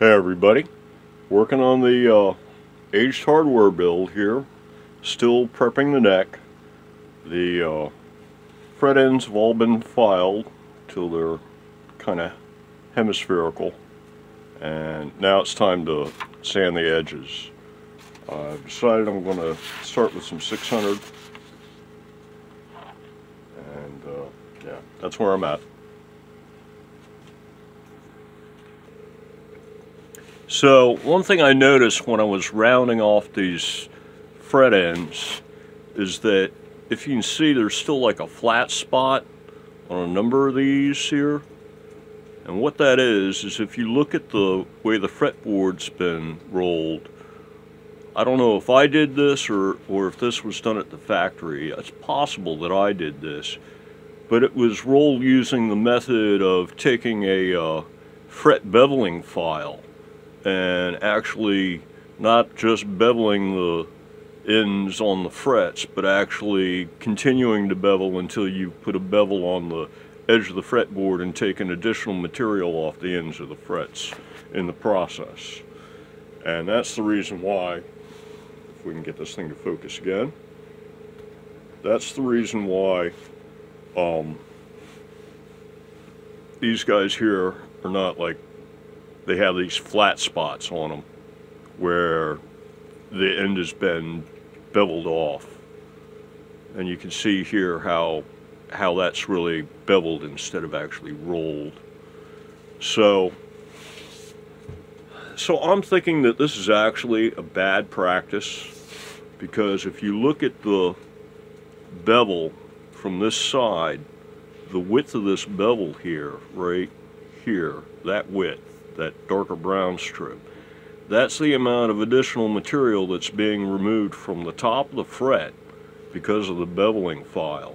Hey everybody, working on the aged hardware build here, still prepping the neck. The fret ends have all been filed till they're kind of hemispherical, and now it's time to sand the edges. I've decided I'm going to start with some 600, and yeah, that's where I'm at. So one thing I noticed when I was rounding off these fret ends is that if you can see, there's still like a flat spot on a number of these here. And what that is if you look at the way the fretboard's been rolled, I don't know if I did this or if this was done at the factory. It's possible that I did this, but it was rolled using the method of taking a fret beveling file and actually not just beveling the ends on the frets, but actually continuing to bevel until you put a bevel on the edge of the fretboard and take an additional material off the ends of the frets in the process. And that's the reason why, if we can get this thing to focus again, that's the reason why these guys here are not like, they have these flat spots on them where the end has been beveled off. And you can see here how that's really beveled instead of actually rolled. So I'm thinking that this is actually a bad practice, because if you look at the bevel from this side, the width of this bevel here, right here, that width, that darker brown strip, that's the amount of additional material that's being removed from the top of the fret because of the beveling file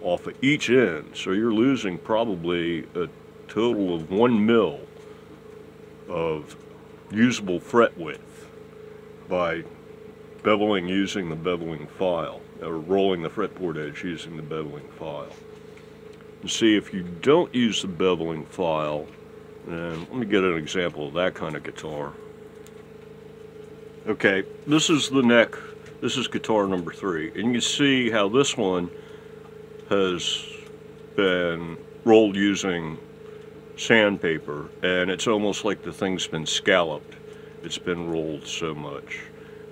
off of each end. So you're losing probably a total of 1 mil of usable fret width by beveling using the beveling file, or rolling the fretboard edge using the beveling file. And see, if you don't use the beveling file, and let me get an example of that kind of guitar. Okay, this is the neck. This is guitar number 3. And you can see how this one has been rolled using sandpaper, and it's almost like the thing's been scalloped. It's been rolled so much.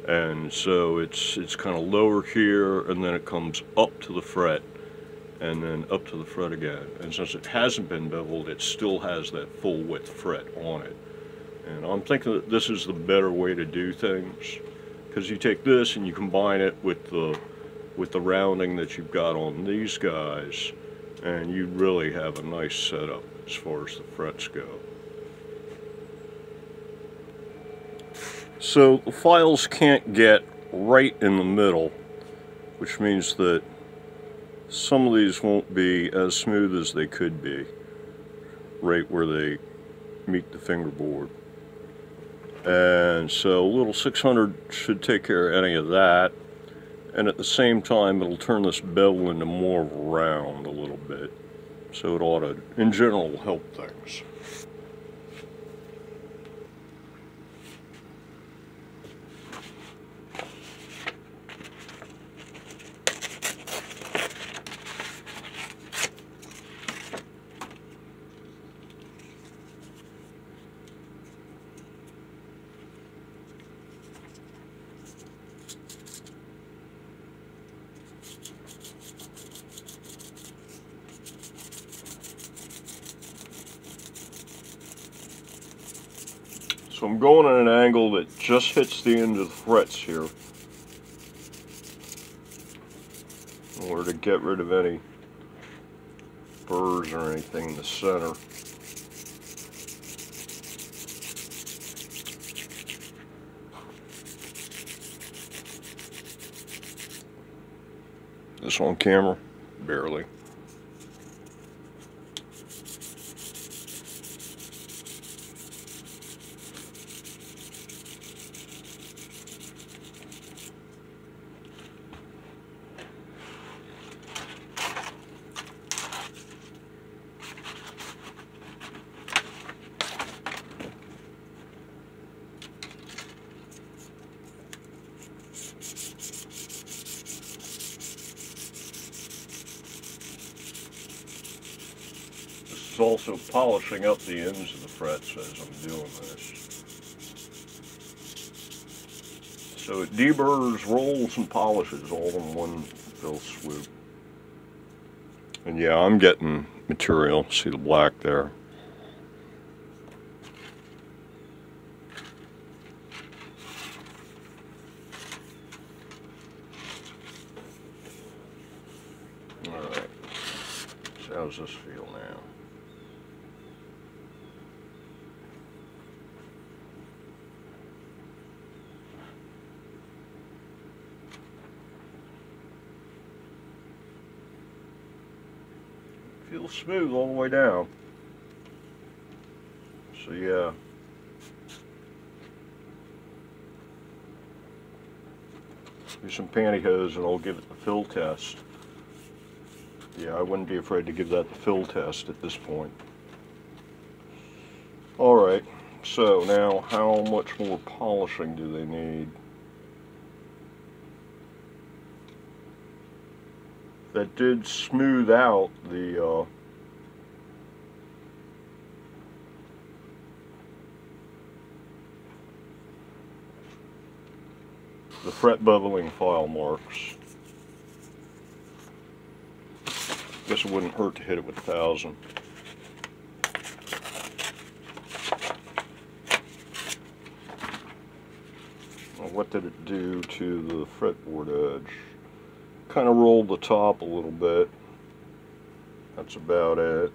And so it's kind of lower here, and then it comes up to the fret, and then up to the fret again. And since it hasn't been beveled, it still has that full width fret on it. And I'm thinking that this is the better way to do things, because you take this and you combine it with the rounding that you've got on these guys, and you really have a nice setup as far as the frets go. So the files can't get right in the middle, which means that some of these won't be as smooth as they could be right where they meet the fingerboard. And so a little 600 should take care of any of that, and at the same time it'll turn this bevel into more of a round a little bit, so it ought to, in general, help things. So I'm going at an angle that just hits the end of the frets here in order to get rid of any burrs or anything in the center. This on camera? Barely. is also polishing up the ends of the frets as I'm doing this. So it deburrs, rolls, and polishes all in one fell swoop. And yeah, I'm getting material. See the black there. Alright, so how does this feel now? Feels smooth all the way down. So yeah. Use some pantyhose and I'll give it the fill test. Yeah, I wouldn't be afraid to give that the fill test at this point. Alright, so now how much more polishing do they need? That did smooth out the fret beveling file marks. Guess it wouldn't hurt to hit it with 1000. Well, what did it do to the fretboard edge? Kind of rolled the top a little bit. That's about it.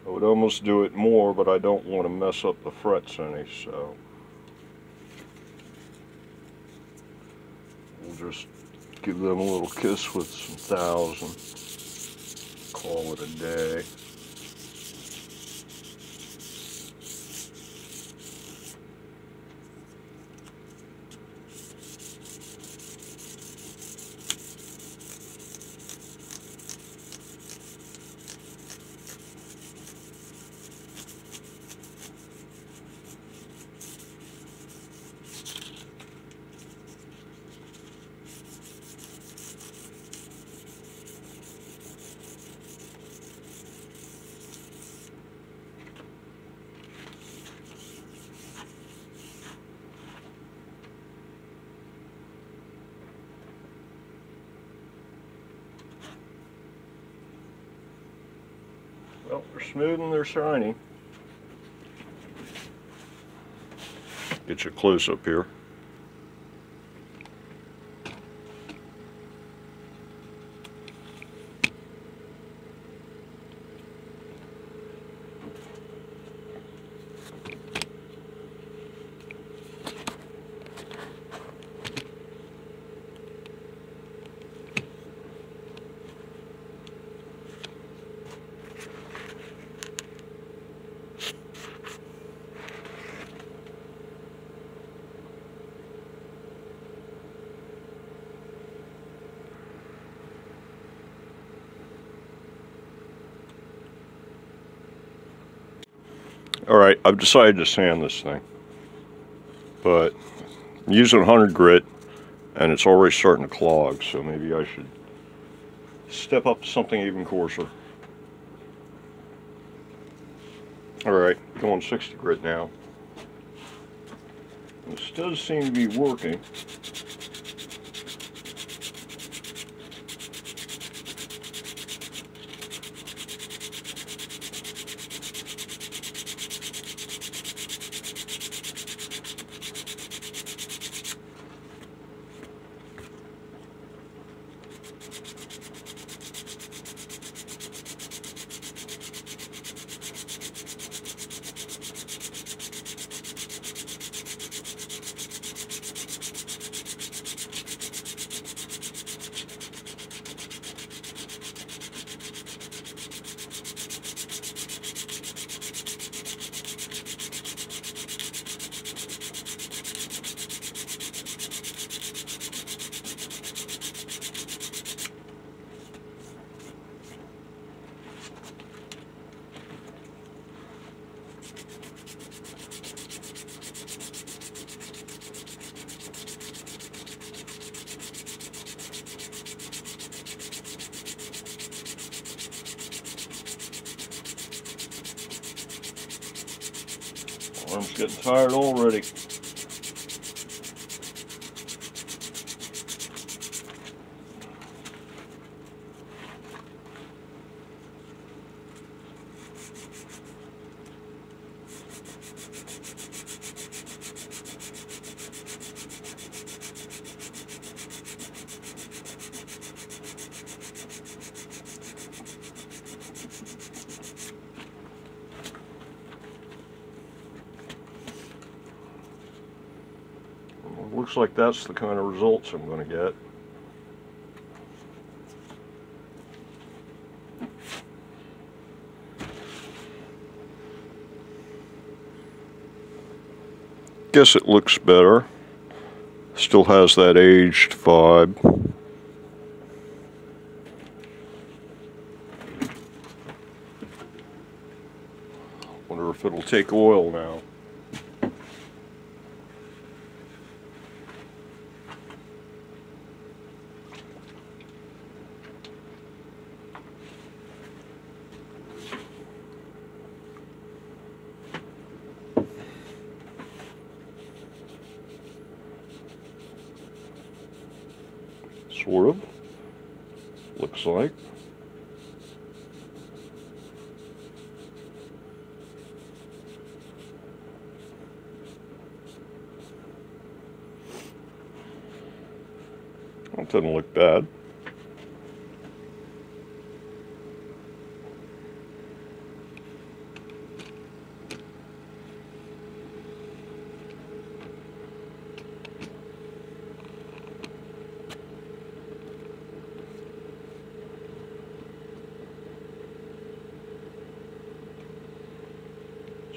I would almost do it more, but I don't want to mess up the frets any, so we'll just give them a little kiss with some 1000. Call it a day. Well, they're smooth and they're shiny. Get you close up here. Alright, I've decided to sand this thing, but I'm using 100 grit and it's already starting to clog, so maybe I should step up to something even coarser. Alright, going 60 grit now. This does seem to be working. Arm's getting tired already. Looks like that's the kind of results I'm going to get. Guess it looks better. Still has that aged vibe. Wonder if it'll take oil now. Sort of. Looks like. That doesn't look bad.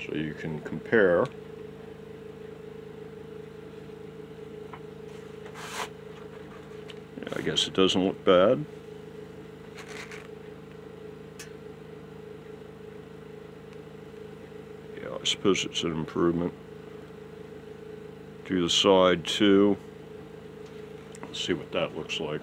So you can compare. Yeah, I guess it doesn't look bad. Yeah, I suppose it's an improvement. Do the side too. Let's see what that looks like.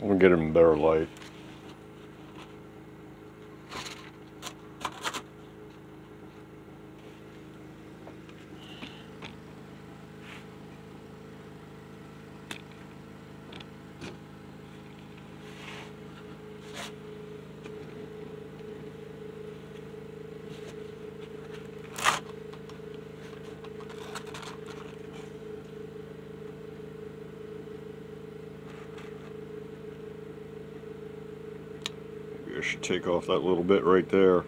I'm gonna get him in better light. I should take off that little bit right there.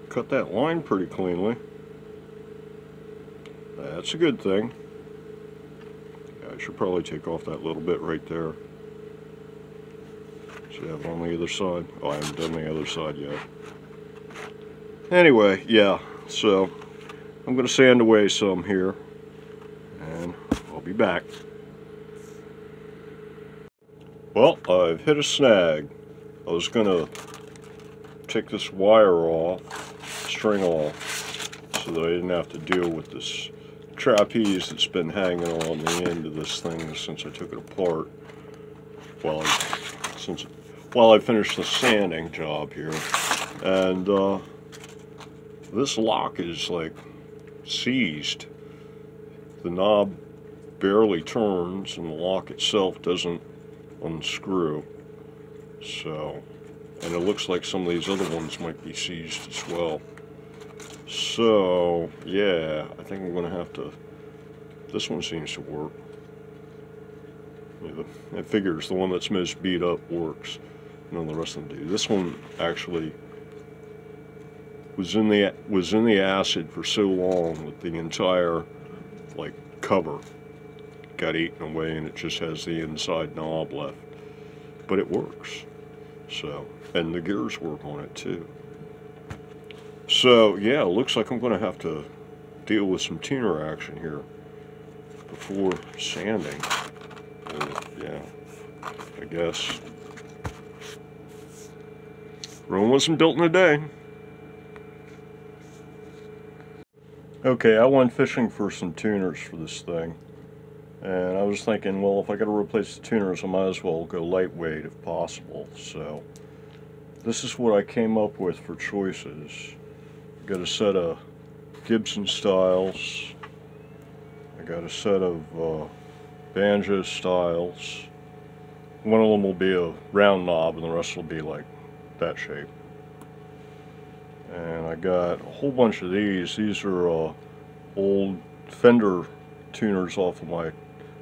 Cut that line pretty cleanly. That's a good thing. I should probably take off that little bit right there. Should have it on the other side. Oh, I haven't done the other side yet. Anyway, yeah, so I'm going to sand away some here, and I'll be back. Well, I've hit a snag. I was going to take this wire off, string off, so that I didn't have to deal with this trapeze that's been hanging on the end of this thing since I took it apart while I finished the sanding job here. And this lock is like seized. The knob barely turns and the lock itself doesn't unscrew. So, and it looks like some of these other ones might be seized as well. So, yeah, I think I'm going to have to, this one seems to work. Yeah, I figures the one that's most beat up works. None of the rest of them do. This one actually was in the acid for so long that the entire like cover got eaten away and it just has the inside knob left. But it works. So, and the gears work on it too. So yeah, it looks like I'm going to have to deal with some tuner action here before sanding. Yeah, I guess. Rome wasn't built in a day. Okay, I went fishing for some tuners for this thing. And I was thinking, well, if I got to replace the tuners, I might as well go lightweight if possible. So this is what I came up with for choices. I got a set of Gibson styles. I got a set of banjo styles. One of them will be a round knob and the rest will be like that shape. And I got a whole bunch of these. These are old Fender tuners off of my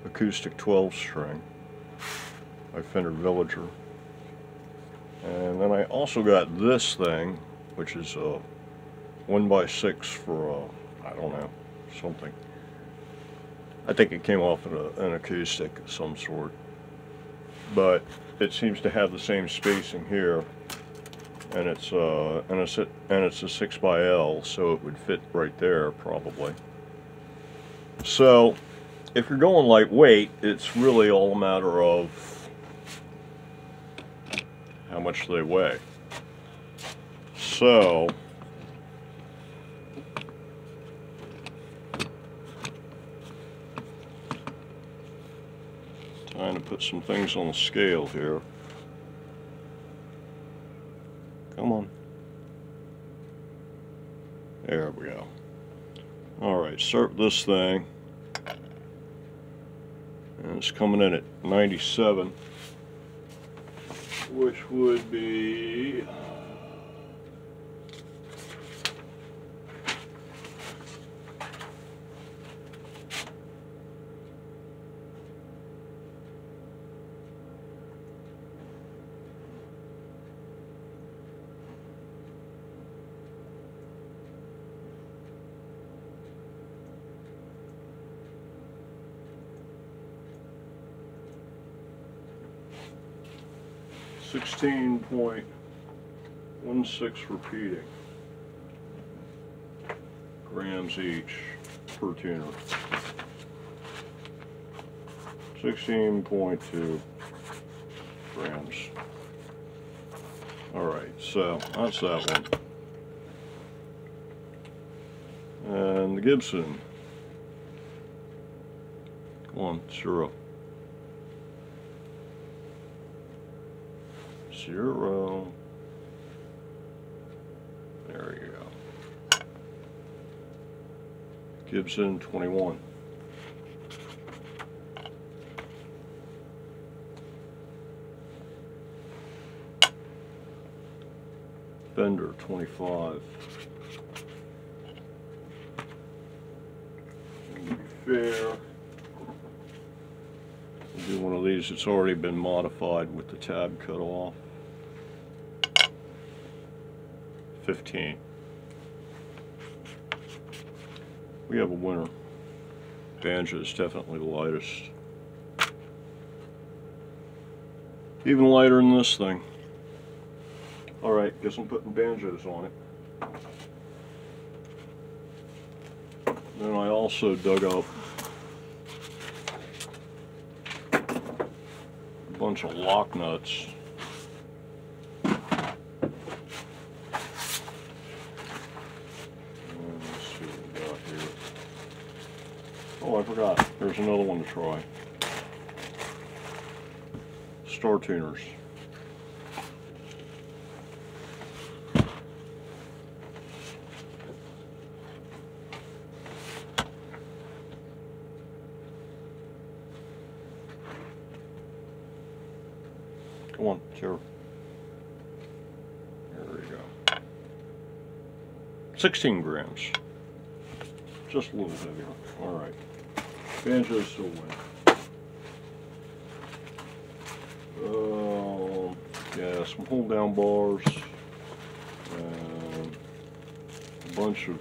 acoustic 12 string, my Fender Villager. And then I also got this thing, which is a 1x6 for I don't know, something. I think it came off of an acoustic of some sort, but it seems to have the same spacing here, and it's a 6x L, so it would fit right there probably. So if you're going lightweight, it's really all a matter of how much they weigh. So time to put some things on the scale here. Come on. There we go. Alright, start with this thing. And it's coming in at 97, which would be .16 repeating grams each per tuner. 16.2 grams. Alright, so that's that one. And the Gibson Come on, 0. 0. There you go. Gibson 21. Fender 25. To be fair, we'll do one of these that's already been modified with the tab cut off. 15. We have a winner. Banjo is definitely the lightest. Even lighter than this thing. Alright, guess I'm putting banjos on it. Then I also dug up a bunch of lock nuts. Oh, I forgot. There's another one to try. Star tuners. Come on, sure. There we go. 16 grams. Just a little heavier. Alright. Banjos still win. Yeah, some hold down bars. And a bunch of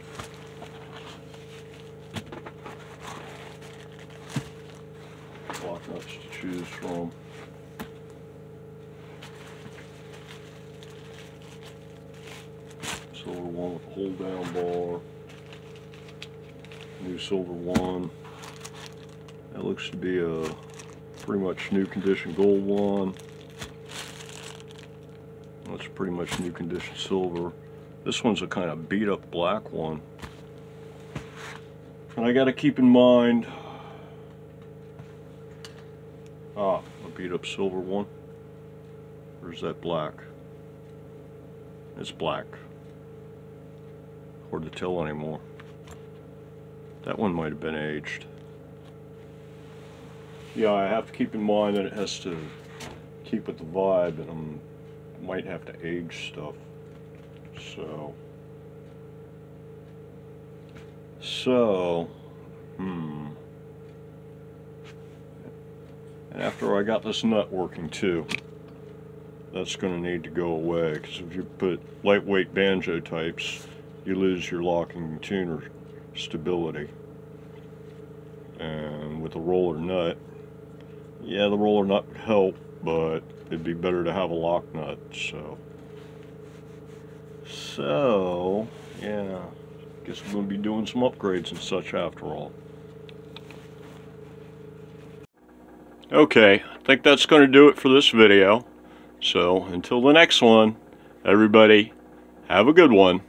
lock nuts to choose from. Silver one with a hold down bar. New silver one. That looks to be a pretty much new condition gold one. That's pretty much new condition silver. This one's a kind of beat up black one. And I gotta keep in mind, a beat up silver one. Or is that black? It's black. Hard to tell anymore. That one might have been aged. Yeah, I have to keep in mind that it has to keep with the vibe, and I might have to age stuff. And after I got this nut working too, that's going to need to go away, because if you put lightweight banjo types, you lose your locking tuner stability. And with a roller nut, yeah, the roller nut would help, but it'd be better to have a lock nut. So yeah, guess we're going to be doing some upgrades and such after all. Okay, I think that's going to do it for this video. So until the next one, everybody, have a good one.